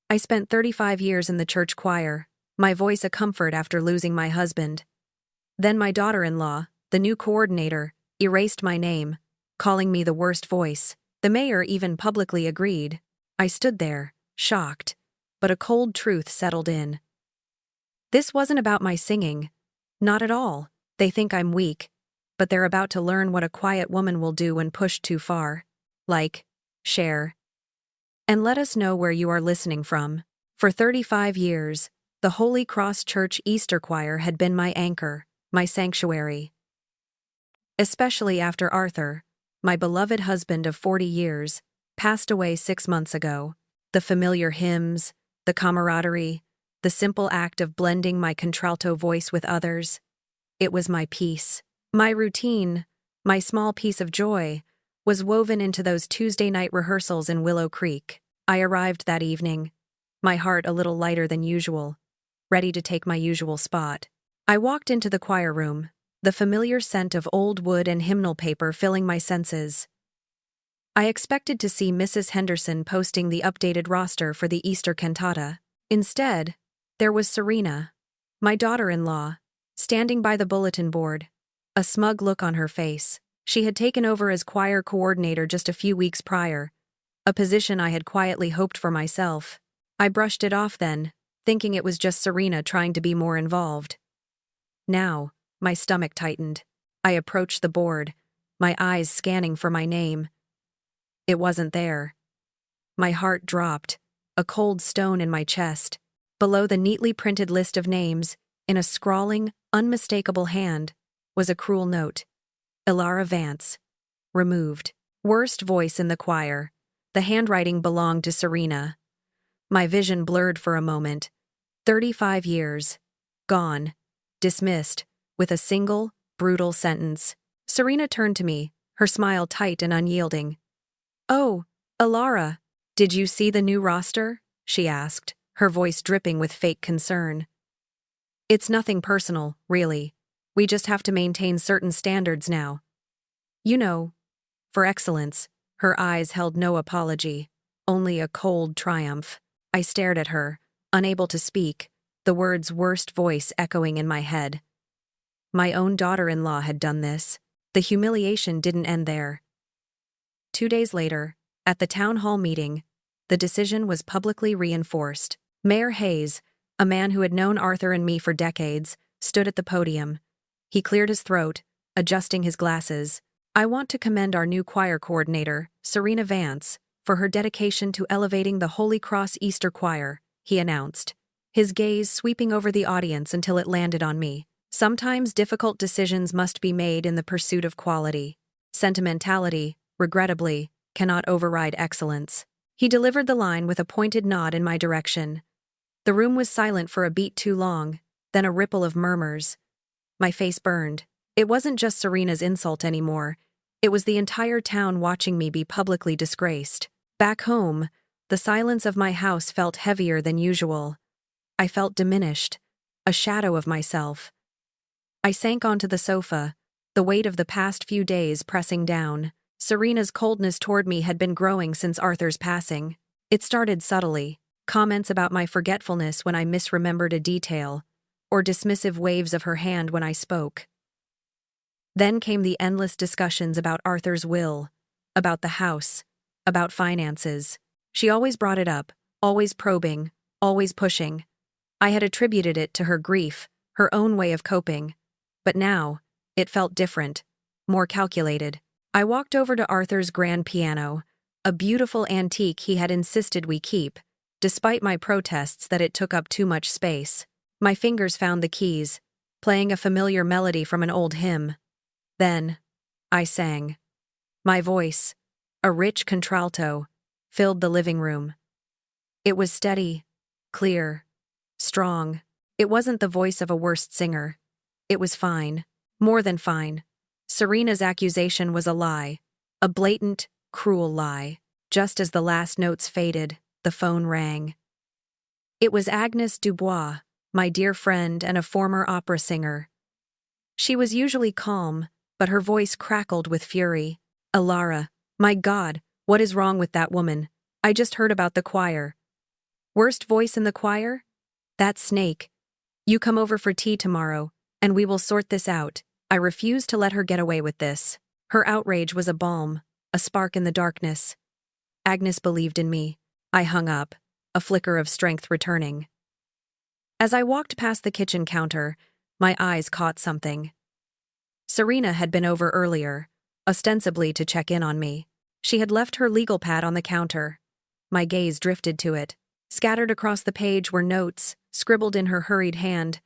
I spent 35 years in the church choir, my voice a comfort after losing my husband. Then my daughter-in-law, the new coordinator, erased my name, calling me the worst voice. The mayor even publicly agreed. I stood there, shocked, but a cold truth settled in. This wasn't about my singing. Not at all. They think I'm weak, but they're about to learn what a quiet woman will do when pushed too far. Like, share, and let us know where you are listening from. For 35 years, the Holy Cross Church Easter Choir had been my anchor, my sanctuary. Especially after Arthur, my beloved husband of 40 years, passed away 6 months ago. The familiar hymns, the camaraderie, the simple act of blending my contralto voice with others. It was my peace. My routine, my small piece of joy, was woven into those Tuesday night rehearsals in Willow Creek. I arrived that evening, my heart a little lighter than usual, ready to take my usual spot. I walked into the choir room, the familiar scent of old wood and hymnal paper filling my senses. I expected to see Mrs. Henderson posting the updated roster for the Easter cantata. Instead, there was Serena, my daughter-in-law, standing by the bulletin board, a smug look on her face. She had taken over as choir coordinator just a few weeks prior, a position I had quietly hoped for myself. I brushed it off then, thinking it was just Serena trying to be more involved. Now, my stomach tightened. I approached the board, my eyes scanning for my name. It wasn't there. My heart dropped, a cold stone in my chest. Below the neatly printed list of names, in a scrawling, unmistakable hand, was a cruel note. Elara Vance. Removed. Worst voice in the choir. The handwriting belonged to Serena. My vision blurred for a moment. 35 years. Gone. Dismissed, with a single, brutal sentence. Serena turned to me, her smile tight and unyielding. "Oh, Elara, did you see the new roster?" she asked, her voice dripping with fake concern. "It's nothing personal, really. We just have to maintain certain standards now. You know, for excellence." Her eyes held no apology, only a cold triumph. I stared at her, unable to speak, the words worst voice echoing in my head. My own daughter-in-law had done this. The humiliation didn't end there. 2 days later, at the town hall meeting, the decision was publicly reinforced. Mayor Hayes, a man who had known Arthur and me for decades, stood at the podium. He cleared his throat, adjusting his glasses. "I want to commend our new choir coordinator, Serena Vance, for her dedication to elevating the Holy Cross Easter Choir," he announced, his gaze sweeping over the audience until it landed on me. Sometimes difficult decisions must be made in the pursuit of quality. Sentimentality, regrettably, cannot override excellence. He delivered the line with a pointed nod in my direction. The room was silent for a beat too long, then a ripple of murmurs. My face burned. It wasn't just Serena's insult anymore. It was the entire town watching me be publicly disgraced. Back home, the silence of my house felt heavier than usual. I felt diminished, a shadow of myself. I sank onto the sofa, the weight of the past few days pressing down. Serena's coldness toward me had been growing since Arthur's passing. It started subtly, comments about my forgetfulness when I misremembered a detail, or dismissive waves of her hand when I spoke. Then came the endless discussions about Arthur's will, about the house, about finances. She always brought it up, always probing, always pushing. I had attributed it to her grief, her own way of coping. But now, it felt different, more calculated. I walked over to Arthur's grand piano, a beautiful antique he had insisted we keep, despite my protests that it took up too much space. My fingers found the keys, playing a familiar melody from an old hymn. Then, I sang. My voice, a rich contralto, filled the living room. It was steady, clear, strong. It wasn't the voice of a worst singer. It was fine, more than fine. Serena's accusation was a lie, a blatant, cruel lie. Just as the last notes faded, the phone rang. It was Agnes Dubois, my dear friend and a former opera singer. She was usually calm, but her voice crackled with fury. "Elara, my God, what is wrong with that woman? I just heard about the choir." Worst voice in the choir? That snake. You come over for tea tomorrow, and we will sort this out. I refused to let her get away with this. Her outrage was a balm, a spark in the darkness. Agnes believed in me. I hung up, a flicker of strength returning. As I walked past the kitchen counter, my eyes caught something. Serena had been over earlier, ostensibly to check in on me. She had left her legal pad on the counter. My gaze drifted to it. Scattered across the page were notes, scribbled in her hurried hand.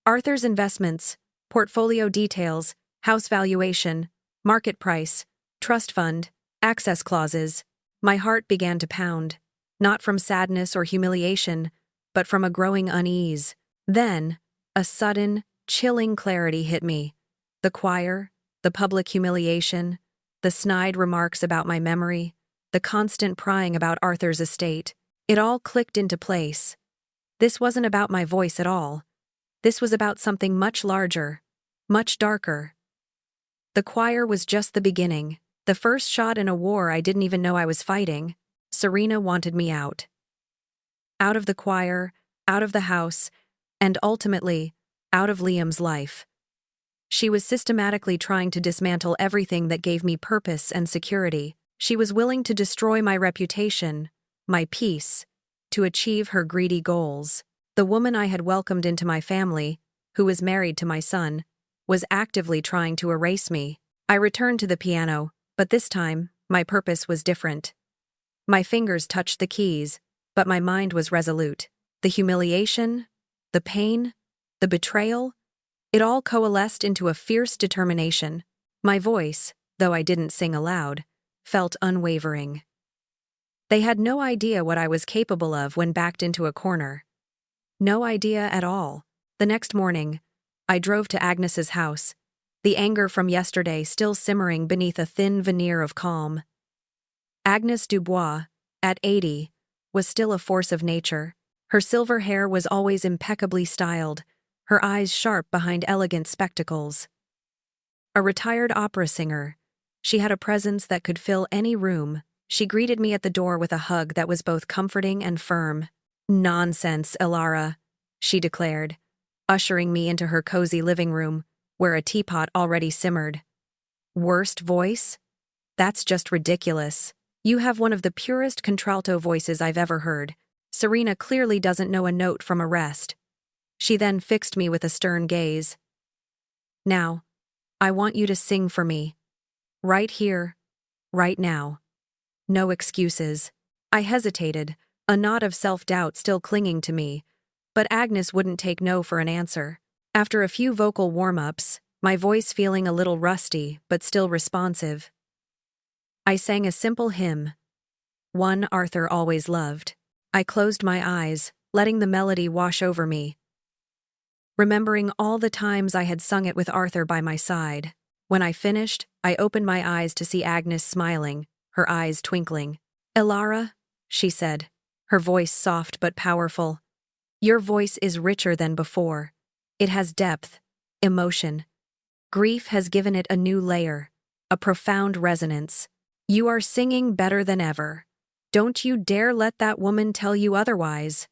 Arthur's investments, portfolio details, house valuation, market price, trust fund, access clauses. My heart began to pound, not from sadness or humiliation, but from a growing unease. Then, a sudden, chilling clarity hit me. The choir, the public humiliation, the snide remarks about my memory, the constant prying about Arthur's estate. It all clicked into place. This wasn't about my voice at all. This was about something much larger, much darker. The choir was just the beginning, the first shot in a war I didn't even know I was fighting. Serena wanted me out. Out of the choir, out of the house, and ultimately, out of Liam's life. She was systematically trying to dismantle everything that gave me purpose and security. She was willing to destroy my reputation, my peace, to achieve her greedy goals. The woman I had welcomed into my family, who was married to my son, was actively trying to erase me. I returned to the piano, but this time, my purpose was different. My fingers touched the keys, but my mind was resolute. The humiliation, the pain, the betrayal, it all coalesced into a fierce determination. My voice, though I didn't sing aloud, felt unwavering. They had no idea what I was capable of when backed into a corner. No idea at all. The next morning, I drove to Agnes's house, the anger from yesterday still simmering beneath a thin veneer of calm. Agnes Dubois, at 80, was still a force of nature. Her silver hair was always impeccably styled, her eyes sharp behind elegant spectacles. A retired opera singer, she had a presence that could fill any room. She greeted me at the door with a hug that was both comforting and firm. "Nonsense, Elara," she declared, ushering me into her cozy living room, where a teapot already simmered. "Worst voice? That's just ridiculous. You have one of the purest contralto voices I've ever heard. Serena clearly doesn't know a note from a rest." She then fixed me with a stern gaze. "Now, I want you to sing for me. Right here, right now. No excuses." I hesitated, a knot of self-doubt still clinging to me, but Agnes wouldn't take no for an answer. After a few vocal warm-ups, my voice feeling a little rusty but still responsive, I sang a simple hymn, one Arthur always loved. I closed my eyes, letting the melody wash over me, remembering all the times I had sung it with Arthur by my side. When I finished, I opened my eyes to see Agnes smiling, her eyes twinkling. "Elara," she said, her voice soft but powerful, "your voice is richer than before. It has depth, emotion. Grief has given it a new layer, a profound resonance. You are singing better than ever. Don't you dare let that woman tell you otherwise."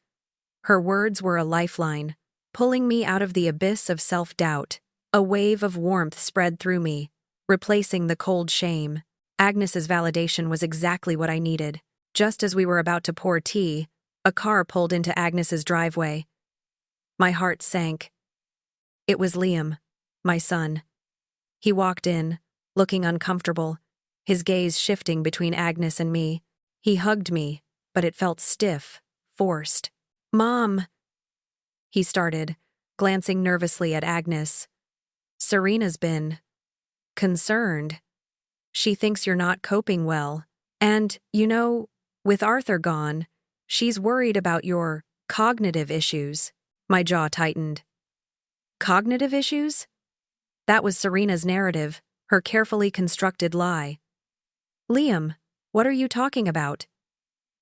Her words were a lifeline, pulling me out of the abyss of self-doubt. A wave of warmth spread through me, replacing the cold shame. Agnes's validation was exactly what I needed. Just as we were about to pour tea, a car pulled into Agnes's driveway. My heart sank. It was Liam, my son. He walked in, looking uncomfortable, his gaze shifting between Agnes and me. He hugged me, but it felt stiff, forced. "Mom," he started, glancing nervously at Agnes. "Serena's been concerned. She thinks you're not coping well. And, with Arthur gone, she's worried about your cognitive issues." My jaw tightened. Cognitive issues? That was Serena's narrative, her carefully constructed lie. "Liam, what are you talking about?"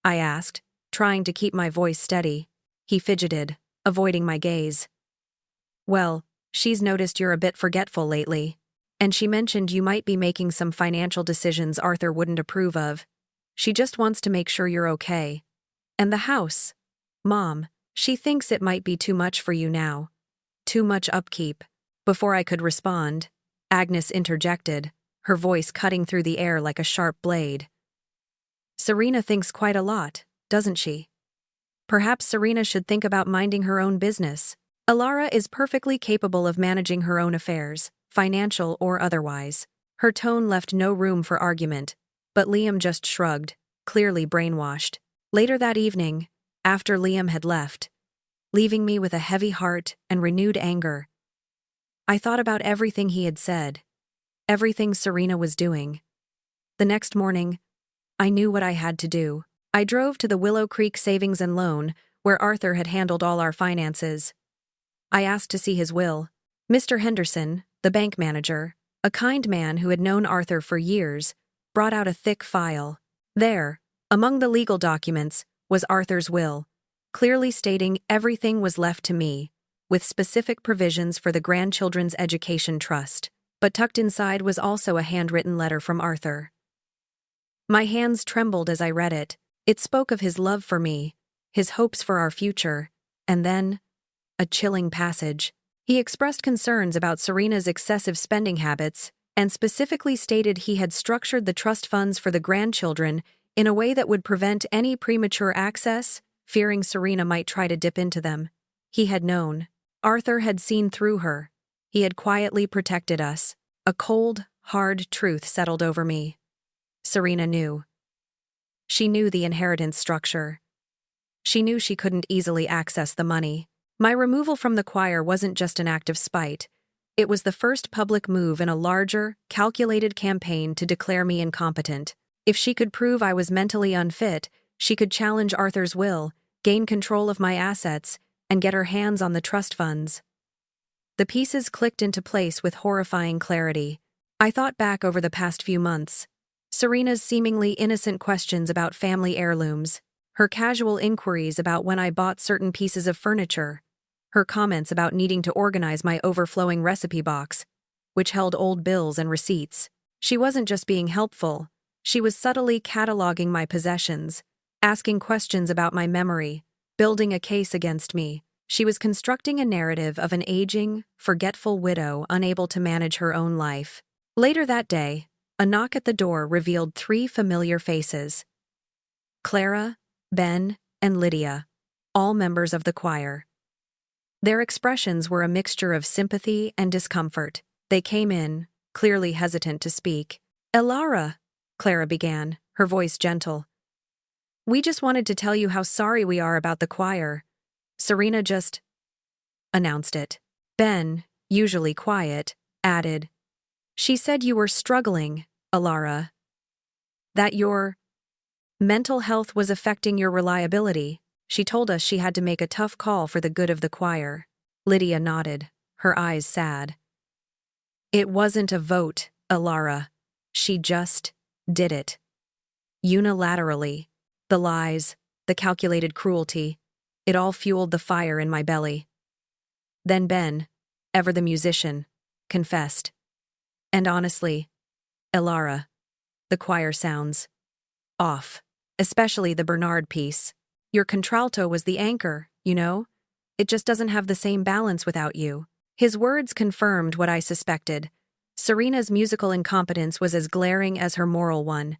I asked, trying to keep my voice steady. He fidgeted, avoiding my gaze. "Well, she's noticed you're a bit forgetful lately, and she mentioned you might be making some financial decisions Arthur wouldn't approve of. She just wants to make sure you're okay. And the house, Mom, she thinks it might be too much for you now. Too much upkeep. Before I could respond, Agnes interjected, her voice cutting through the air like a sharp blade. Serena thinks quite a lot, doesn't she? Perhaps Serena should think about minding her own business. Elara is perfectly capable of managing her own affairs, financial or otherwise. Her tone left no room for argument, but Liam just shrugged, clearly brainwashed. Later that evening, after Liam had left, leaving me with a heavy heart and renewed anger, I thought about everything he had said, everything Serena was doing. The next morning, I knew what I had to do. I drove to the Willow Creek Savings and Loan, where Arthur had handled all our finances. I asked to see his will. Mr. Henderson, the bank manager, a kind man who had known Arthur for years, brought out a thick file. There, among the legal documents, was Arthur's will, clearly stating everything was left to me, with specific provisions for the grandchildren's education trust. But tucked inside was also a handwritten letter from Arthur. My hands trembled as I read it. It spoke of his love for me, his hopes for our future, and then, a chilling passage. He expressed concerns about Serena's excessive spending habits and specifically stated he had structured the trust funds for the grandchildren in a way that would prevent any premature access, fearing Serena might try to dip into them. He had known. Arthur had seen through her. He had quietly protected us. A cold, hard truth settled over me. Serena knew. She knew the inheritance structure. She knew she couldn't easily access the money. My removal from the choir wasn't just an act of spite. It was the first public move in a larger, calculated campaign to declare me incompetent. If she could prove I was mentally unfit, she could challenge Arthur's will, gain control of my assets, and get her hands on the trust funds. The pieces clicked into place with horrifying clarity. I thought back over the past few months. Serena's seemingly innocent questions about family heirlooms, her casual inquiries about when I bought certain pieces of furniture, her comments about needing to organize my overflowing recipe box, which held old bills and receipts. She wasn't just being helpful, she was subtly cataloging my possessions, asking questions about my memory, building a case against me. She was constructing a narrative of an aging, forgetful widow unable to manage her own life. Later that day, a knock at the door revealed 3 familiar faces. Clara, Ben, and Lydia, all members of the choir. Their expressions were a mixture of sympathy and discomfort. They came in, clearly hesitant to speak. "Elara," Clara began, her voice gentle. "We just wanted to tell you how sorry we are about the choir. Serena just announced it." Ben, usually quiet, added, "She said you were struggling, Elara. That your mental health was affecting your reliability. She told us she had to make a tough call for the good of the choir." Lydia nodded, her eyes sad. "It wasn't a vote, Elara. She just did it. Unilaterally. The lies, the calculated cruelty, it all fueled the fire in my belly." Then Ben, ever the musician, confessed. "And honestly, Elara, the choir sounds off, especially the Bernard piece. Your contralto was the anchor, you know? It just doesn't have the same balance without you." His words confirmed what I suspected. Serena's musical incompetence was as glaring as her moral one.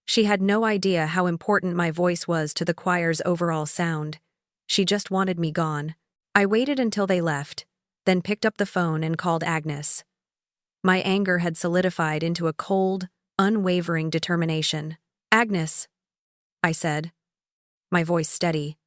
She had no idea how important my voice was to the choir's overall sound. She just wanted me gone. I waited until they left, then picked up the phone and called Agnes. My anger had solidified into a cold, unwavering determination. "Agnes," I said, my voice steady.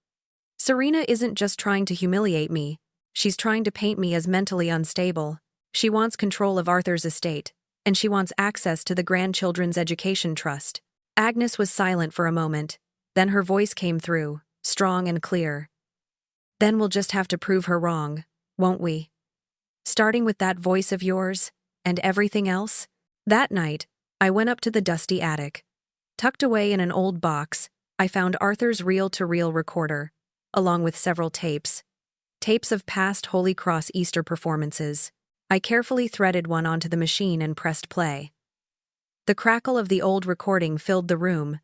"Serena isn't just trying to humiliate me. She's trying to paint me as mentally unstable. She wants control of Arthur's estate, and she wants access to the grandchildren's education trust." Agnes was silent for a moment, then her voice came through, strong and clear. "Then we'll just have to prove her wrong, won't we? Starting with that voice of yours, and everything else?" That night, I went up to the dusty attic. Tucked away in an old box, I found Arthur's reel-to-reel recorder, along with several tapes of past Holy Cross Easter performances. I carefully threaded one onto the machine and pressed play. The crackle of the old recording filled the room,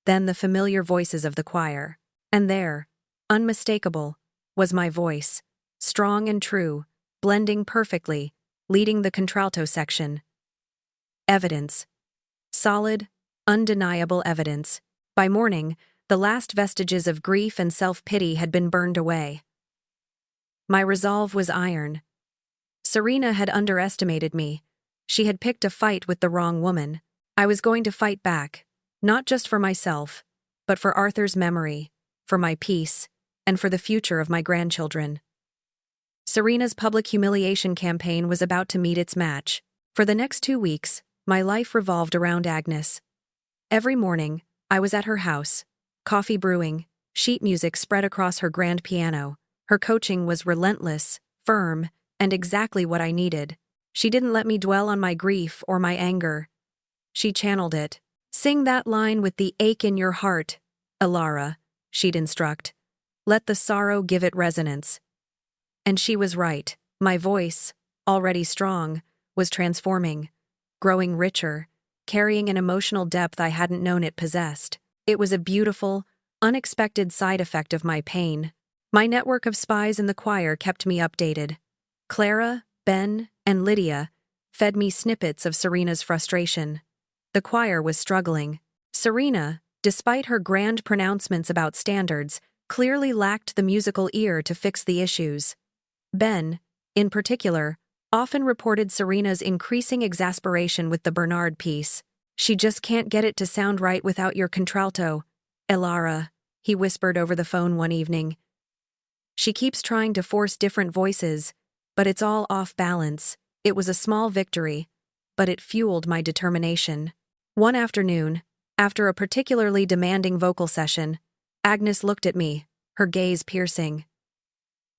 then the familiar voices of the choir. And there, Unmistakable was my voice, strong and true, blending perfectly, leading the contralto section. Evidence. Solid, undeniable evidence. By morning, the last vestiges of grief and self-pity had been burned away. My resolve was iron. Serena had underestimated me. She had picked a fight with the wrong woman. I was going to fight back, not just for myself, but for Arthur's memory, for my peace, and for the future of my grandchildren. Serena's public humiliation campaign was about to meet its match. For the next 2 weeks, my life revolved around Agnes. Every morning, I was at her house, coffee brewing, sheet music spread across her grand piano. Her coaching was relentless, firm, and exactly what I needed. She didn't let me dwell on my grief or my anger. She channeled it. "Sing that line with the ache in your heart, Elara," she'd instruct. "Let the sorrow give it resonance." And she was right. My voice, already strong, was transforming, growing richer, carrying an emotional depth I hadn't known it possessed. It was a beautiful, unexpected side effect of my pain. My network of spies in the choir kept me updated. Clara, Ben, and Lydia fed me snippets of Serena's frustration. The choir was struggling. Serena, despite her grand pronouncements about standards, clearly lacked the musical ear to fix the issues. Ben, in particular, often reported Serena's increasing exasperation with the Bernard piece. "She just can't get it to sound right without your contralto, Elara," he whispered over the phone one evening. "She keeps trying to force different voices, but it's all off balance." It was a small victory, but it fueled my determination. One afternoon, after a particularly demanding vocal session, Agnes looked at me, her gaze piercing.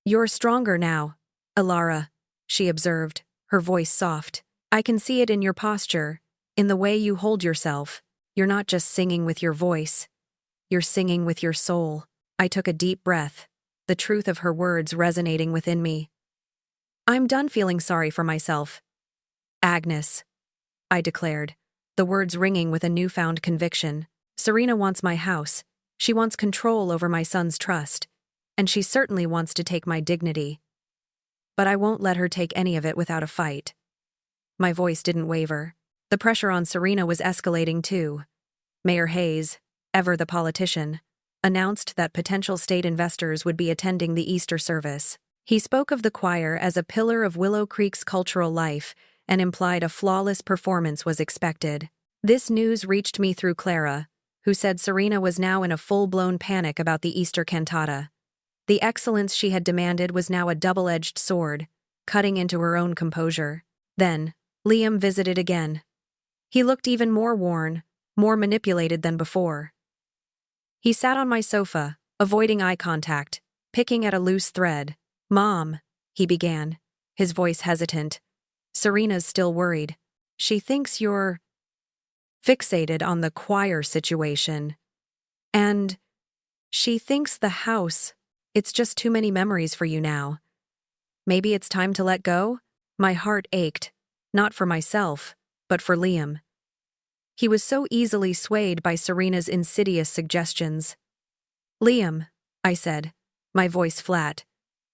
"You're stronger now, Elara," she observed, her voice soft. "I can see it in your posture, in the way you hold yourself. You're not just singing with your voice. You're singing with your soul." I took a deep breath, the truth of her words resonating within me. "I'm done feeling sorry for myself, Agnes," I declared, the words ringing with a newfound conviction. "Serena wants my house. She wants control over my son's trust. And she certainly wants to take my dignity. But I won't let her take any of it without a fight." My voice didn't waver. The pressure on Serena was escalating too. Mayor Hayes, ever the politician, announced that potential state investors would be attending the Easter service. He spoke of the choir as a pillar of Willow Creek's cultural life and implied a flawless performance was expected. This news reached me through Clara, who said Serena was now in a full-blown panic about the Easter cantata. The excellence she had demanded was now a double-edged sword, cutting into her own composure. Then, Liam visited again. He looked even more worn, more manipulated than before. He sat on my sofa, avoiding eye contact, picking at a loose thread. "Mom," he began, his voice hesitant. "Serena's still worried. She thinks you're fixated on the choir situation. And she thinks the house, it's just too many memories for you now. Maybe it's time to let go?" My heart ached, not for myself, but for Liam. He was so easily swayed by Serena's insidious suggestions. "Liam," I said, my voice flat,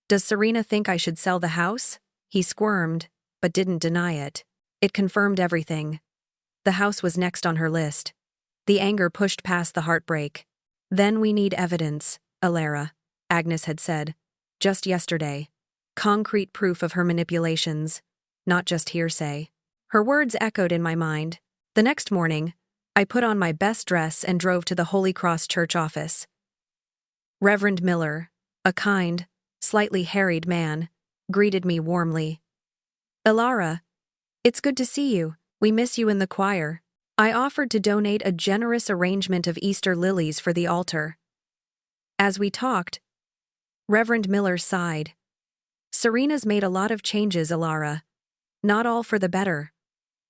"does Serena think I should sell the house?" He squirmed, but didn't deny it. It confirmed everything. The house was next on her list. The anger pushed past the heartbreak. "Then we need evidence, Elara," Agnes had said, just yesterday. Concrete proof of her manipulations, not just hearsay. Her words echoed in my mind. The next morning, I put on my best dress and drove to the Holy Cross Church office. Reverend Miller, a kind, slightly harried man, greeted me warmly. "Elara, it's good to see you. We miss you in the choir." I offered to donate a generous arrangement of Easter lilies for the altar. As we talked, Reverend Miller sighed. "Serena's made a lot of changes, Elara. Not all for the better,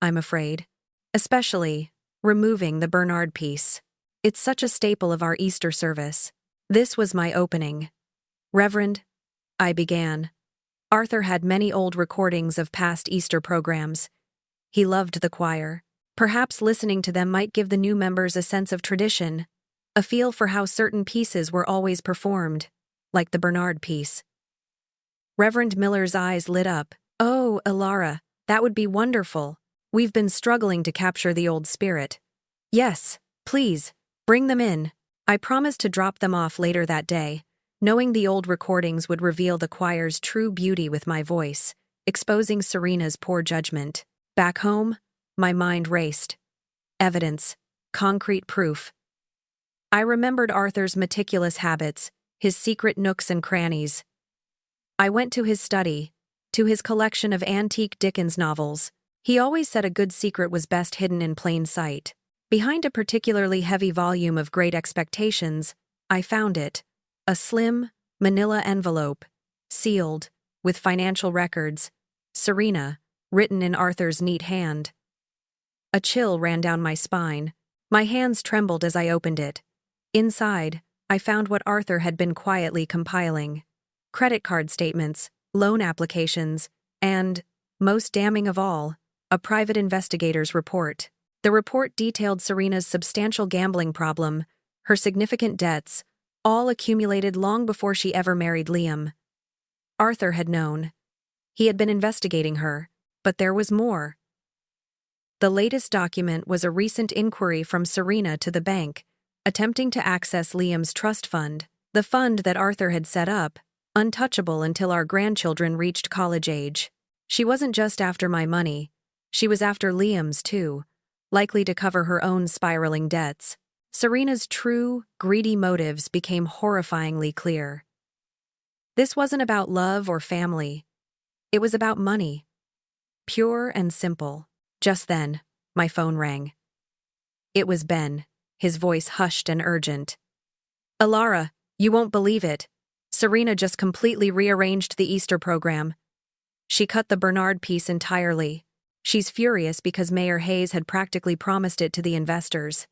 I'm afraid. Especially removing the Bernard piece. It's such a staple of our Easter service." This was my opening. "Reverend," I began. Arthur had many old recordings of past Easter programs. He loved the choir. Perhaps listening to them might give the new members a sense of tradition, a feel for how certain pieces were always performed. like the Bernard piece. Reverend Miller's eyes lit up. "Oh, Elara, that would be wonderful. We've been struggling to capture the old spirit." "Yes, please, bring them in." I promised to drop them off later that day, knowing the old recordings would reveal the choir's true beauty with my voice, exposing Serena's poor judgment. Back home, my mind raced. Evidence. Concrete proof. I remembered Arthur's meticulous habits, his secret nooks and crannies. I went to his study, to his collection of antique Dickens novels. He always said a good secret was best hidden in plain sight. Behind a particularly heavy volume of Great Expectations, I found it, a slim, manila envelope, sealed, with financial records, Serena, written in Arthur's neat hand. A chill ran down my spine. My hands trembled as I opened it. Inside, I found what Arthur had been quietly compiling: credit card statements, loan applications, and, most damning of all, a private investigator's report. The report detailed Serena's substantial gambling problem, her significant debts, all accumulated long before she ever married Liam. Arthur had known. He had been investigating her, but there was more. The latest document was a recent inquiry from Serena to the bank, attempting to access Liam's trust fund, the fund that Arthur had set up, untouchable until our grandchildren reached college age. She wasn't just after my money, she was after Liam's too, likely to cover her own spiraling debts. Serena's true, greedy motives became horrifyingly clear. This wasn't about love or family. It was about money. Pure and simple. Just then, my phone rang. It was Ben, his voice hushed and urgent. "Elara, you won't believe it. Serena just completely rearranged the Easter program. She cut the Bernard piece entirely. She's furious because Mayor Hayes had practically promised it to the investors.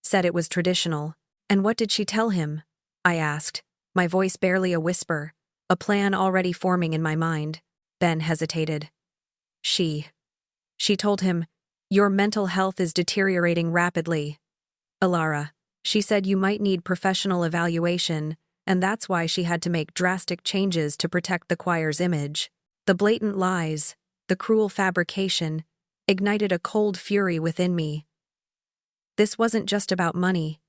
Said it was traditional." "And what did she tell him?" I asked, my voice barely a whisper, a plan already forming in my mind. Ben hesitated. She told him, "Your mental health is deteriorating rapidly. Elara, she said you might need professional evaluation, and that's why she had to make drastic changes to protect the choir's image." The blatant lies, the cruel fabrication, ignited a cold fury within me. This wasn't just about money.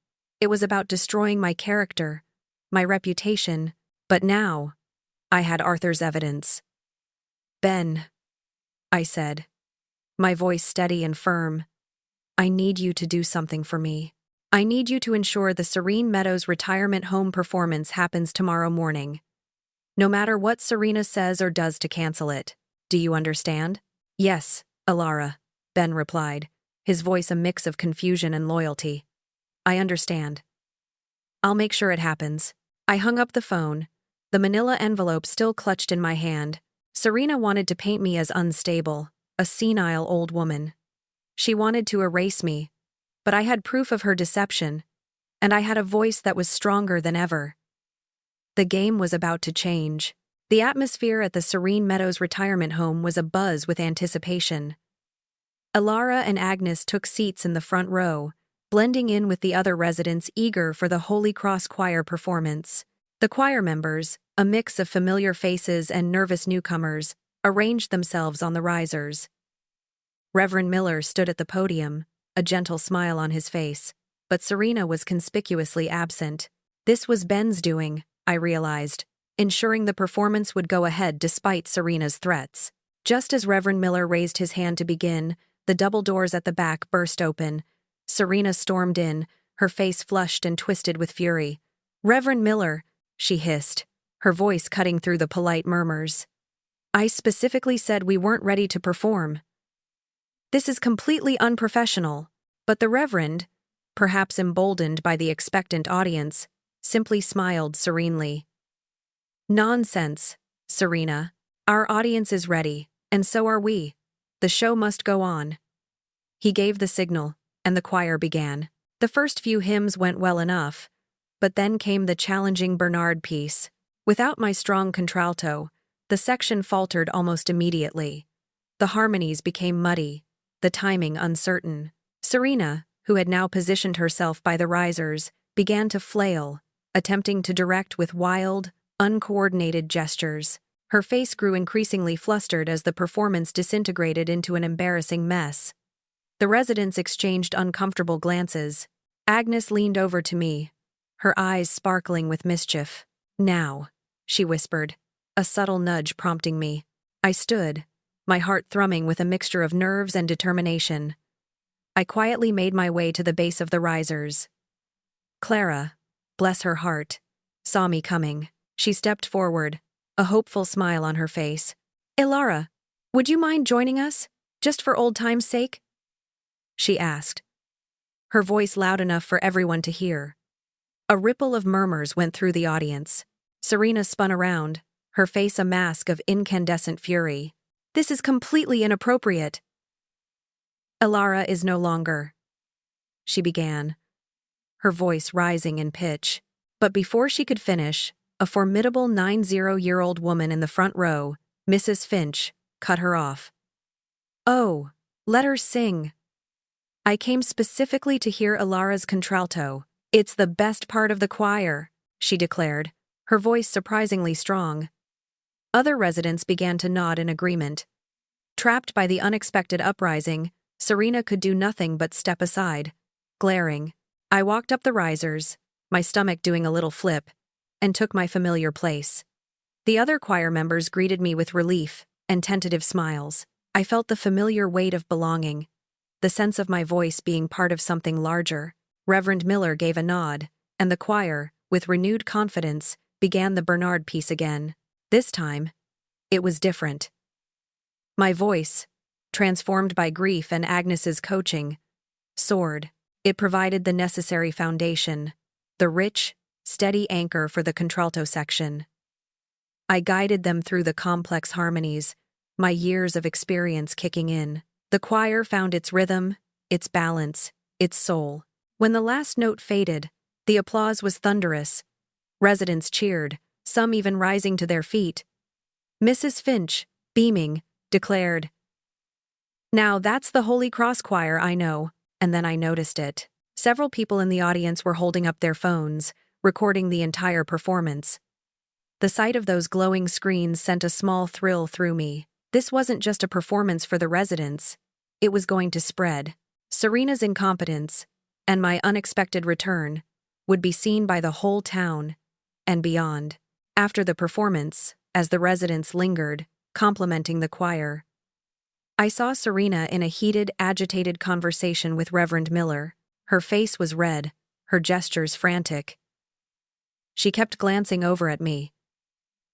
It was about destroying my character, my reputation, but now, I had Arthur's evidence. "Ben," I said, my voice steady and firm, "I need you to do something for me. I need you to ensure the Serene Meadows retirement home performance happens tomorrow morning. No matter what Serena says or does to cancel it. Do you understand?" "Yes, Elara," Ben replied, his voice a mix of confusion and loyalty. "I understand. I'll make sure it happens." I hung up the phone, the manila envelope still clutched in my hand. Serena wanted to paint me as unstable, a senile old woman. She wanted to erase me, but I had proof of her deception, and I had a voice that was stronger than ever. The game was about to change. The atmosphere at the Serene Meadows retirement home was abuzz with anticipation. Elara and Agnes took seats in the front row, blending in with the other residents eager for the Holy Cross Choir performance. The choir members, a mix of familiar faces and nervous newcomers, arranged themselves on the risers. Reverend Miller stood at the podium, a gentle smile on his face, but Serena was conspicuously absent. This was Ben's doing, I realized, ensuring the performance would go ahead despite Serena's threats. Just as Reverend Miller raised his hand to begin, the double doors at the back burst open. Serena stormed in, her face flushed and twisted with fury. "Reverend Miller," she hissed, her voice cutting through the polite murmurs. "I specifically said we weren't ready to perform. This is completely unprofessional." But the Reverend, perhaps emboldened by the expectant audience, simply smiled serenely. "Nonsense, Serena. Our audience is ready, and so are we. The show must go on." He gave the signal, and the choir began. The first few hymns went well enough, but then came the challenging Bernard piece. Without my strong contralto, the section faltered almost immediately. The harmonies became muddy, the timing uncertain. Serena, who had now positioned herself by the risers, began to flail, attempting to direct with wild, uncoordinated gestures. Her face grew increasingly flustered as the performance disintegrated into an embarrassing mess. The residents exchanged uncomfortable glances. Agnes leaned over to me, her eyes sparkling with mischief. "Now," she whispered, a subtle nudge prompting me. I stood, my heart thrumming with a mixture of nerves and determination. I quietly made my way to the base of the risers. Clara, bless her heart, saw me coming. She stepped forward, a hopeful smile on her face. "Elara, would you mind joining us, just for old time's sake?" she asked, her voice loud enough for everyone to hear. A ripple of murmurs went through the audience. Serena spun around, her face a mask of incandescent fury. "This is completely inappropriate." "Elara is no longer," she began, her voice rising in pitch. But before she could finish, a formidable 90-year-old woman in the front row, Mrs. Finch, cut her off. "Oh, let her sing. I came specifically to hear Elara's contralto. It's the best part of the choir," she declared, her voice surprisingly strong. Other residents began to nod in agreement. Trapped by the unexpected uprising, Serena could do nothing but step aside, glaring. I walked up the risers, my stomach doing a little flip, and took my familiar place. The other choir members greeted me with relief and tentative smiles. I felt the familiar weight of belonging, the sense of my voice being part of something larger. Reverend Miller gave a nod, and the choir, with renewed confidence, began the Bernard piece again. This time, it was different. My voice, transformed by grief and Agnes's coaching, soared. It provided the necessary foundation, the rich, steady anchor for the contralto section. I guided them through the complex harmonies, my years of experience kicking in. The choir found its rhythm, its balance, its soul. When the last note faded, the applause was thunderous. Residents cheered, some even rising to their feet. Mrs. Finch, beaming, declared, "Now that's the Holy Cross Choir I know," and then I noticed it. Several people in the audience were holding up their phones, recording the entire performance. The sight of those glowing screens sent a small thrill through me. This wasn't just a performance for the residents. It was going to spread. Serena's incompetence, and my unexpected return, would be seen by the whole town, and beyond. After the performance, as the residents lingered, complimenting the choir, I saw Serena in a heated, agitated conversation with Reverend Miller. Her face was red, her gestures frantic. She kept glancing over at me.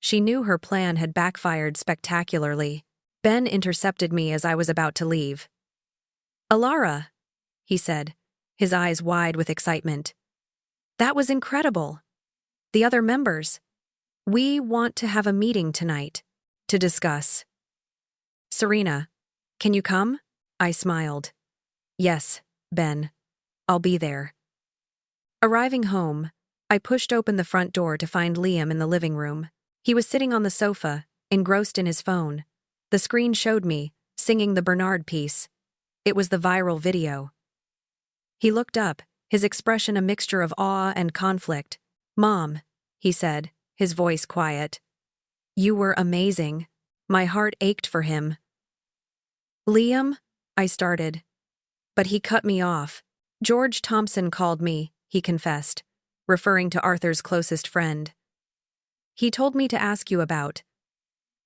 She knew her plan had backfired spectacularly. Ben intercepted me as I was about to leave. "Elara," he said, his eyes wide with excitement. "That was incredible. The other members, we want to have a meeting tonight to discuss." "Serena, can you come?" I smiled. "Yes, Ben. I'll be there." Arriving home, I pushed open the front door to find Liam in the living room. He was sitting on the sofa, engrossed in his phone. The screen showed me, singing the Bernard piece. It was the viral video. He looked up, his expression a mixture of awe and conflict. "Mom," he said, his voice quiet. "You were amazing." My heart ached for him. "Liam," I started. But he cut me off. "George Thompson called me," he confessed, referring to Arthur's closest friend. "He told me to ask you about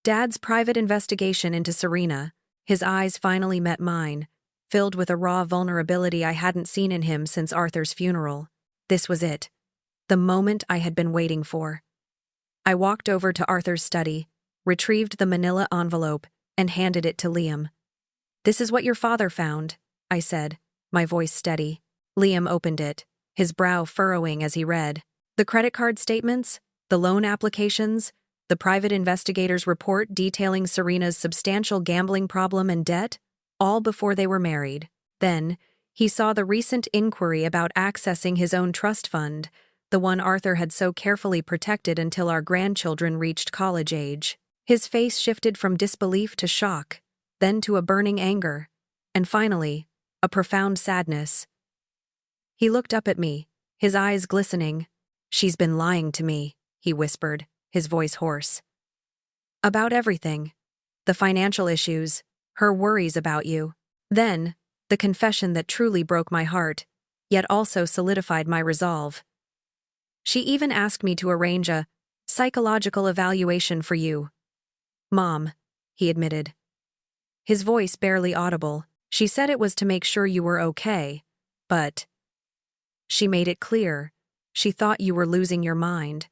Dad's private investigation into Serena." His eyes finally met mine, filled with a raw vulnerability I hadn't seen in him since Arthur's funeral. This was it. The moment I had been waiting for. I walked over to Arthur's study, retrieved the manila envelope, and handed it to Liam. "This is what your father found," I said, my voice steady. Liam opened it, his brow furrowing as he read. The credit card statements, the loan applications, the private investigator's report detailing Serena's substantial gambling problem and debt, all before they were married. Then, he saw the recent inquiry about accessing his own trust fund, the one Arthur had so carefully protected until our grandchildren reached college age. His face shifted from disbelief to shock, then to a burning anger, and finally, a profound sadness. He looked up at me, his eyes glistening. "She's been lying to me," he whispered, his voice hoarse. About everything. The financial issues, her worries about you. Then, the confession that truly broke my heart, yet also solidified my resolve. She even asked me to arrange a psychological evaluation for you. Mom, he admitted. His voice barely audible. She said it was to make sure you were okay, but she made it clear she thought you were losing your mind,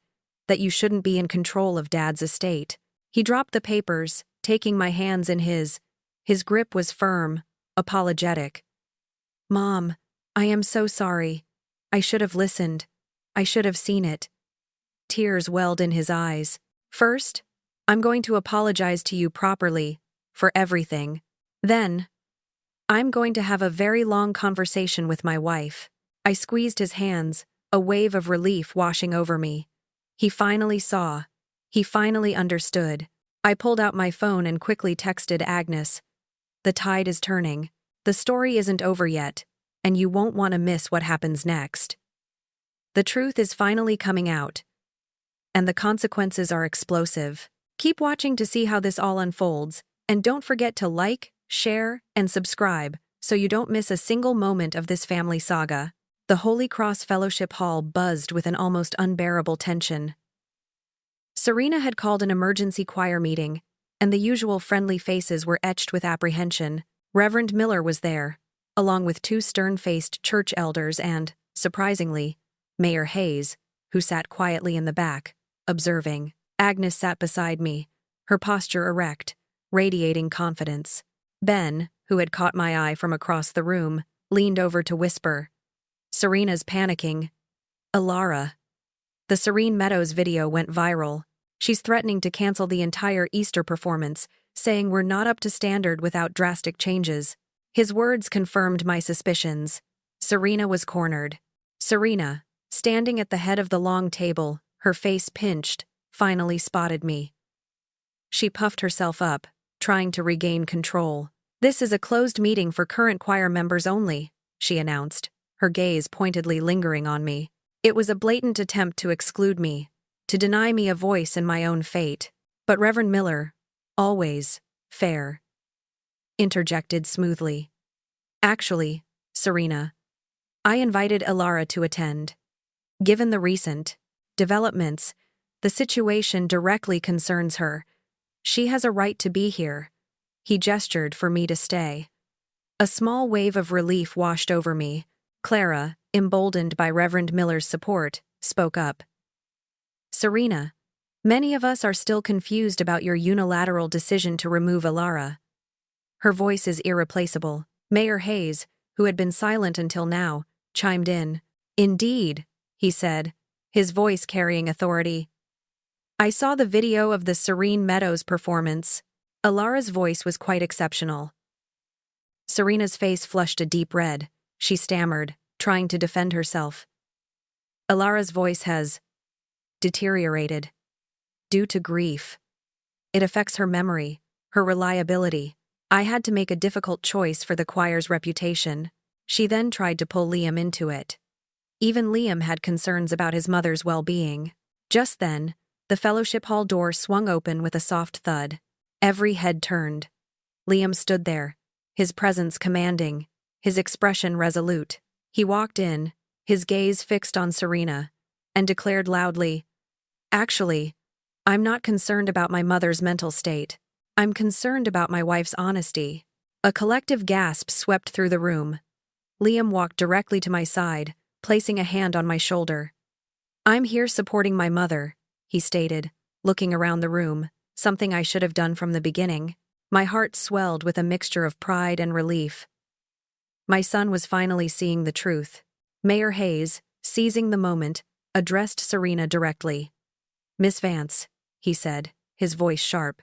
that you shouldn't be in control of Dad's estate. He dropped the papers, taking my hands in his. His grip was firm, apologetic. Mom, I am so sorry. I should have listened. I should have seen it. Tears welled in his eyes. First, I'm going to apologize to you properly, for everything. Then, I'm going to have a very long conversation with my wife. I squeezed his hands, a wave of relief washing over me. He finally saw. He finally understood. I pulled out my phone and quickly texted Agnes. The tide is turning. The story isn't over yet, and you won't want to miss what happens next. The truth is finally coming out, and the consequences are explosive. Keep watching to see how this all unfolds, and don't forget to like, share, and subscribe so you don't miss a single moment of this family saga. The Holy Cross Fellowship Hall buzzed with an almost unbearable tension. Serena had called an emergency choir meeting, and the usual friendly faces were etched with apprehension. Reverend Miller was there, along with two stern-faced church elders and, surprisingly, Mayor Hayes, who sat quietly in the back, observing. Agnes sat beside me, her posture erect, radiating confidence. Ben, who had caught my eye from across the room, leaned over to whisper. Serena's panicking. Elara. The Serene Meadows video went viral. She's threatening to cancel the entire Easter performance, saying we're not up to standard without drastic changes. His words confirmed my suspicions. Serena was cornered. Serena, standing at the head of the long table, her face pinched, finally spotted me. She puffed herself up, trying to regain control. This is a closed meeting for current choir members only, she announced, her gaze pointedly lingering on me. It was a blatant attempt to exclude me, to deny me a voice in my own fate. But Reverend Miller, always fair, interjected smoothly. Actually, Serena, I invited Elara to attend. Given the recent developments, the situation directly concerns her. She has a right to be here. He gestured for me to stay. A small wave of relief washed over me. Clara, emboldened by Reverend Miller's support, spoke up. Serena, many of us are still confused about your unilateral decision to remove Elara. Her voice is irreplaceable. Mayor Hayes, who had been silent until now, chimed in. Indeed, he said, his voice carrying authority. I saw the video of the Serene Meadows performance. Elara's voice was quite exceptional. Serena's face flushed a deep red. She stammered, trying to defend herself. Elara's voice has deteriorated due to grief. It affects her memory, her reliability. I had to make a difficult choice for the choir's reputation. She then tried to pull Liam into it. Even Liam had concerns about his mother's well-being. Just then, the fellowship hall door swung open with a soft thud. Every head turned. Liam stood there, his presence commanding, his expression resolute. He walked in, his gaze fixed on Serena, and declared loudly, Actually, I'm not concerned about my mother's mental state. I'm concerned about my wife's honesty. A collective gasp swept through the room. Liam walked directly to my side, placing a hand on my shoulder. I'm here supporting my mother, he stated, looking around the room, something I should have done from the beginning. My heart swelled with a mixture of pride and relief. My son was finally seeing the truth. Mayor Hayes, seizing the moment, addressed Serena directly. Miss Vance, he said, his voice sharp.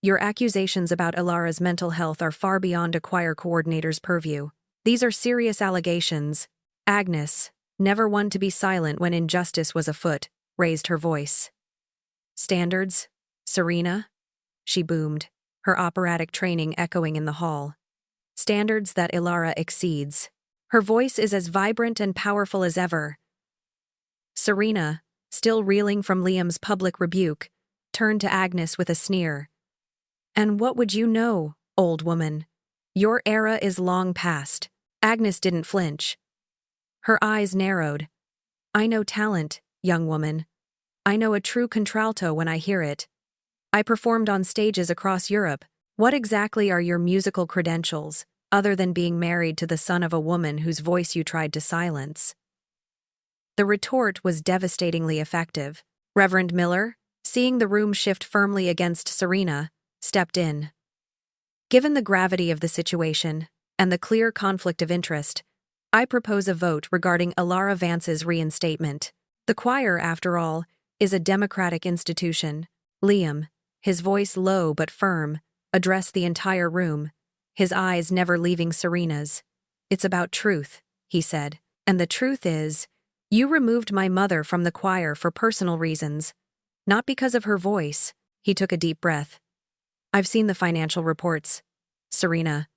Your accusations about Elara's mental health are far beyond a choir coordinator's purview. These are serious allegations. Agnes, never one to be silent when injustice was afoot, raised her voice. Standards? Serena? She boomed, her operatic training echoing in the hall. Standards that Elara exceeds. Her voice is as vibrant and powerful as ever. Serena, still reeling from Liam's public rebuke, turned to Agnes with a sneer. "And what would you know, old woman? Your era is long past." Agnes didn't flinch. Her eyes narrowed. "I know talent, young woman. I know a true contralto when I hear it. I performed on stages across Europe. What exactly are your musical credentials, other than being married to the son of a woman whose voice you tried to silence?" The retort was devastatingly effective. Reverend Miller, seeing the room shift firmly against Serena, stepped in. "Given the gravity of the situation and the clear conflict of interest, I propose a vote regarding Elara Vance's reinstatement. The choir, after all, is a democratic institution." Liam, his voice low but firm, addressed the entire room, his eyes never leaving Serena's. "It's about truth," he said. "And the truth is, you removed my mother from the choir for personal reasons, not because of her voice." He took a deep breath. "I've seen the financial reports, Serena.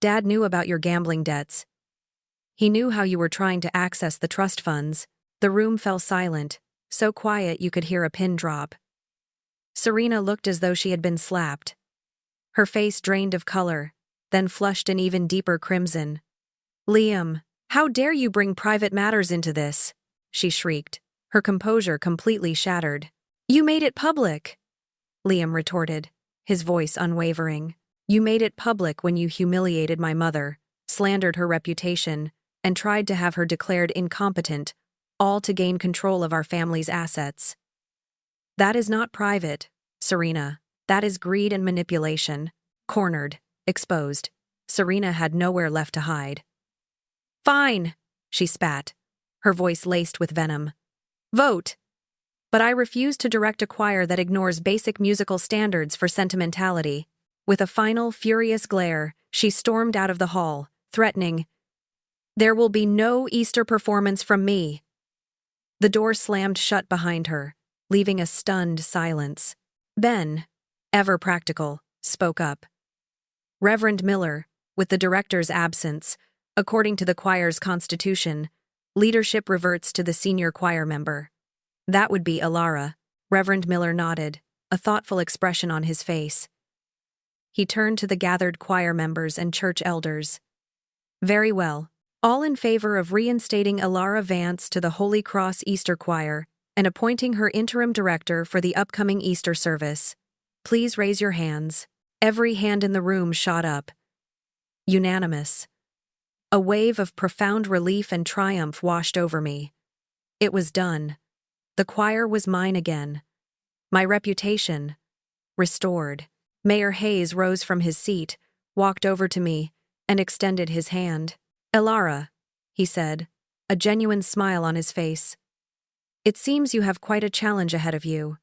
Dad knew about your gambling debts. He knew how you were trying to access the trust funds." The room fell silent, so quiet you could hear a pin drop. Serena looked as though she had been slapped. Her face drained of color, then flushed an even deeper crimson. "Liam, how dare you bring private matters into this?" she shrieked, her composure completely shattered. "You made it public," Liam retorted, his voice unwavering. "You made it public when you humiliated my mother, slandered her reputation, and tried to have her declared incompetent, all to gain control of our family's assets. That is not private, Serena. That is greed and manipulation." Cornered, exposed, Serena had nowhere left to hide. "Fine," she spat, her voice laced with venom. "Vote. But I refuse to direct a choir that ignores basic musical standards for sentimentality." With a final, furious glare, she stormed out of the hall, threatening, "There will be no Easter performance from me." The door slammed shut behind her, leaving a stunned silence. Ben, ever practical, spoke up. "Reverend Miller, with the director's absence, according to the choir's constitution, leadership reverts to the senior choir member. That would be Elara." Reverend Miller nodded, a thoughtful expression on his face. He turned to the gathered choir members and church elders. "Very well. All in favor of reinstating Elara Vance to the Holy Cross Easter Choir and appointing her interim director for the upcoming Easter service, please raise your hands." Every hand in the room shot up. Unanimous. A wave of profound relief and triumph washed over me. It was done. The choir was mine again. My reputation, restored. Mayor Hayes rose from his seat, walked over to me, and extended his hand. "Elara," he said, a genuine smile on his face. "It seems you have quite a challenge ahead of you.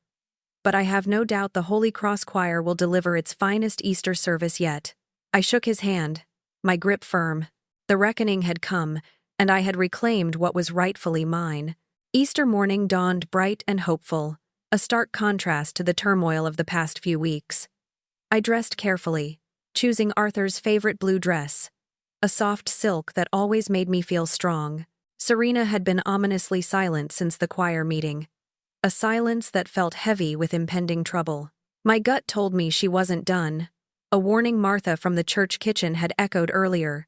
But I have no doubt the Holy Cross Choir will deliver its finest Easter service yet." I shook his hand, my grip firm. The reckoning had come, and I had reclaimed what was rightfully mine. Easter morning dawned bright and hopeful, a stark contrast to the turmoil of the past few weeks. I dressed carefully, choosing Arthur's favorite blue dress, a soft silk that always made me feel strong. Serena had been ominously silent since the choir meeting, a silence that felt heavy with impending trouble. My gut told me she wasn't done. A warning Martha from the church kitchen had echoed earlier.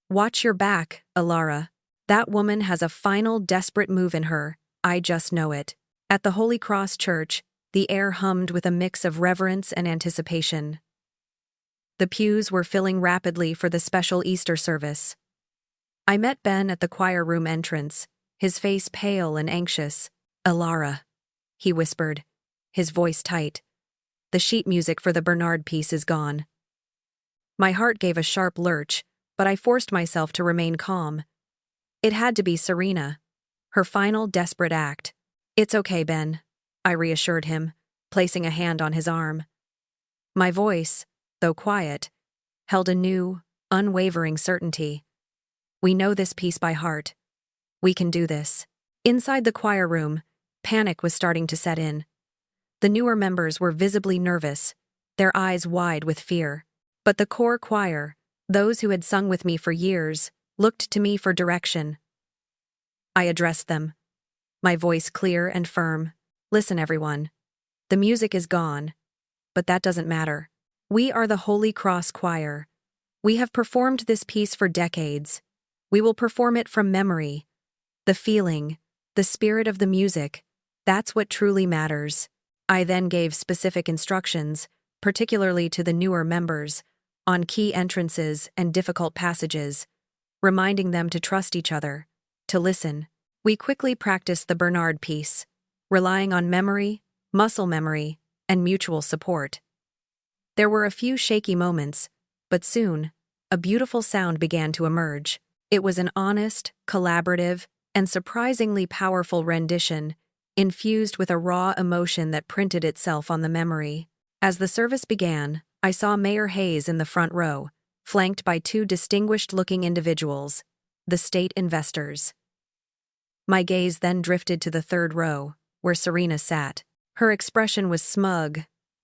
"Watch your back, Elara. That woman has a final desperate move in her, I just know it." At the Holy Cross Church, the air hummed with a mix of reverence and anticipation. The pews were filling rapidly for the special Easter service. I met Ben at the choir room entrance, his face pale and anxious. "Elara," he whispered, his voice tight. "The sheet music for the Bernard piece is gone." My heart gave a sharp lurch, but I forced myself to remain calm. It had to be Serena, her final desperate act. "It's okay, Ben," I reassured him, placing a hand on his arm. My voice, though quiet, held a new, unwavering certainty. "We know this piece by heart. We can do this." Inside the choir room, panic was starting to set in. The newer members were visibly nervous, their eyes wide with fear. But the core choir, those who had sung with me for years, looked to me for direction. I addressed them. my voice clear and firm. Listen, everyone. The music is gone, but that doesn't matter. We are the Holy Cross Choir. We have performed this piece for decades. We will perform it from memory. The feeling, the spirit of the music, that's what truly matters. I then gave specific instructions, particularly to the newer members, on key entrances and difficult passages, reminding them to trust each other, to listen. We quickly practiced the Bernard piece, relying on memory, muscle memory, and mutual support. There were a few shaky moments, but soon, a beautiful sound began to emerge. It was an honest, collaborative, and surprisingly powerful rendition, infused with a raw emotion that printed itself on the memory. As the service began, I saw Mayor Hayes in the front row, flanked by two distinguished-looking individuals, the state investors. My gaze then drifted to the third row, where Serena sat. Her expression was smug,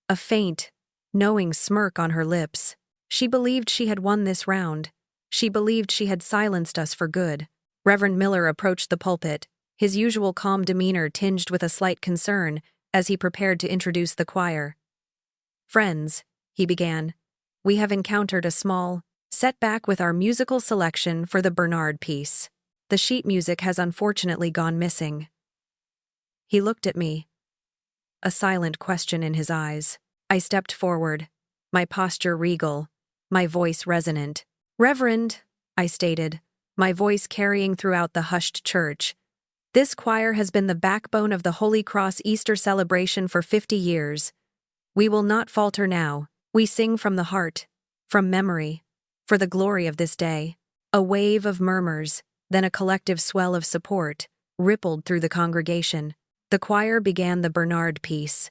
a faint, knowing smirk on her lips. She believed she had won this round. She believed she had silenced us for good. Reverend Miller approached the pulpit, his usual calm demeanor tinged with a slight concern as he prepared to introduce the choir. "Friends," he began, "we have encountered a small setback with our musical selection for the Bernard piece. The sheet music has unfortunately gone missing." He looked at me, a silent question in his eyes. I stepped forward, my posture regal, my voice resonant. "Reverend," I stated, my voice carrying throughout the hushed church, "this choir has been the backbone of the Holy Cross Easter celebration for 50 years. We will not falter now. We sing from the heart, from memory, for the glory of this day." A wave of murmurs, then a collective swell of support, rippled through the congregation. The choir began the Bernard piece.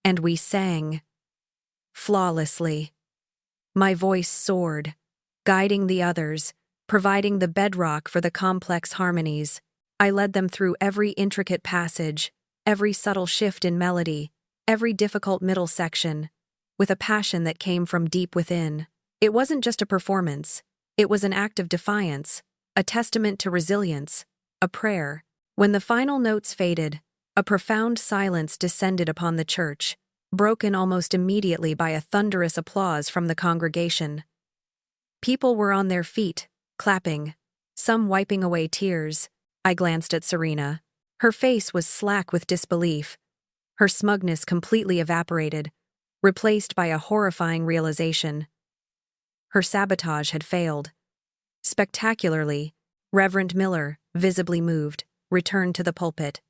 And we sang. Flawlessly. My voice soared, guiding the others, providing the bedrock for the complex harmonies. I led them through every intricate passage, every subtle shift in melody, every difficult middle section, with a passion that came from deep within. It wasn't just a performance, it was an act of defiance, a testament to resilience, a prayer. When the final notes faded, a profound silence descended upon the church, broken almost immediately by a thunderous applause from the congregation. People were on their feet, clapping, some wiping away tears. I glanced at Serena. Her face was slack with disbelief, her smugness completely evaporated, replaced by a horrifying realization. Her sabotage had failed. Spectacularly, Reverend Miller, visibly moved, returned to the pulpit.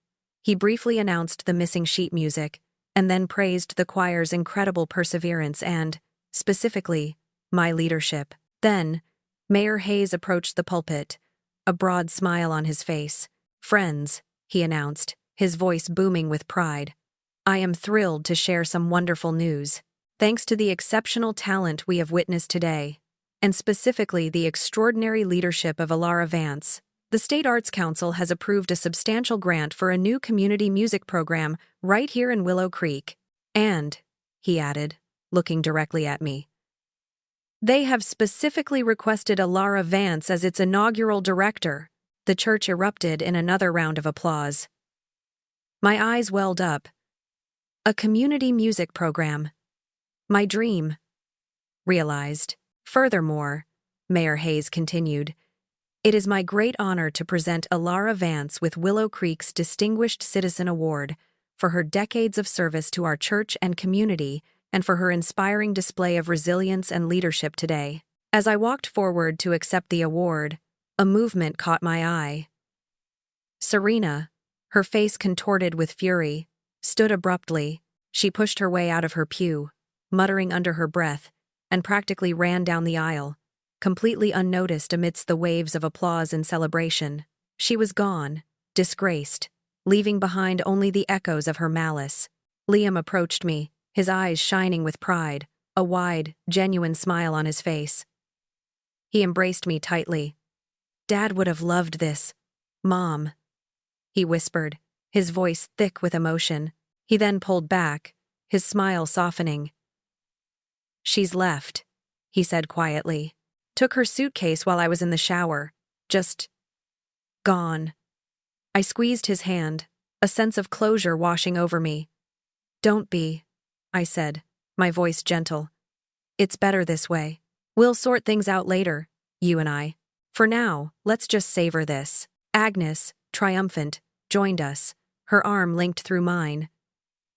He briefly announced the missing sheet music, and then praised the choir's incredible perseverance and, specifically, my leadership. Then, Mayor Hayes approached the pulpit, a broad smile on his face. "Friends," he announced, his voice booming with pride, "I am thrilled to share some wonderful news. Thanks to the exceptional talent we have witnessed today, and specifically the extraordinary leadership of Elara Vance, the State Arts Council has approved a substantial grant for a new community music program right here in Willow Creek. And," he added, looking directly at me, "they have specifically requested Elara Vance as its inaugural director." The church erupted in another round of applause. My eyes welled up. A community music program. My dream. Realized. Furthermore, Mayor Hayes continued, "It is my great honor to present Elara Vance with Willow Creek's Distinguished Citizen Award for her decades of service to our church and community and for her inspiring display of resilience and leadership today." As I walked forward to accept the award, a movement caught my eye. Serena, her face contorted with fury, stood abruptly. She pushed her way out of her pew, muttering under her breath, and practically ran down the aisle, completely unnoticed amidst the waves of applause and celebration. She was gone, disgraced, leaving behind only the echoes of her malice. Liam approached me, his eyes shining with pride, a wide, genuine smile on his face. He embraced me tightly. "Dad would have loved this, Mom," he whispered, his voice thick with emotion. He then pulled back, his smile softening. "She's left," he said quietly. "Took her suitcase while I was in the shower. Just gone." I squeezed his hand, a sense of closure washing over me. "Don't be," I said, my voice gentle. "It's better this way. We'll sort things out later, you and I. For now, let's just savor this." Agnes, triumphant, joined us, her arm linked through mine.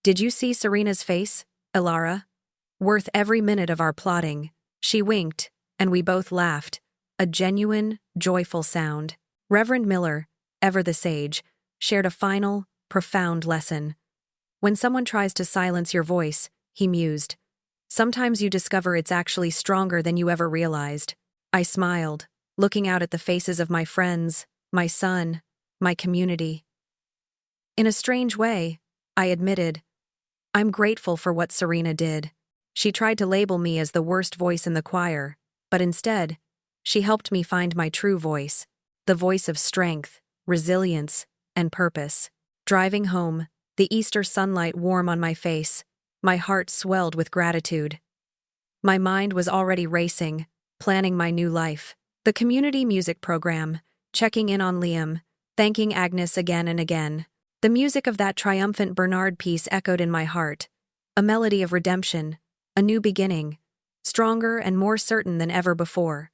"Did you see Serena's face, Elara? Worth every minute of our plotting." She winked, and we both laughed, a genuine, joyful sound. Reverend Miller, ever the sage, shared a final, profound lesson. "When someone tries to silence your voice," he mused, "sometimes you discover it's actually stronger than you ever realized." I smiled, looking out at the faces of my friends, my son, my community. "In a strange way," I admitted, "I'm grateful for what Serena did. She tried to label me as the worst voice in the choir, but instead, she helped me find my true voice, the voice of strength, resilience, and purpose." Driving home, the Easter sunlight warm on my face, my heart swelled with gratitude. My mind was already racing, planning my new life. The community music program, checking in on Liam, thanking Agnes again and again. The music of that triumphant Bernard piece echoed in my heart, a melody of redemption, a new beginning, stronger and more certain than ever before.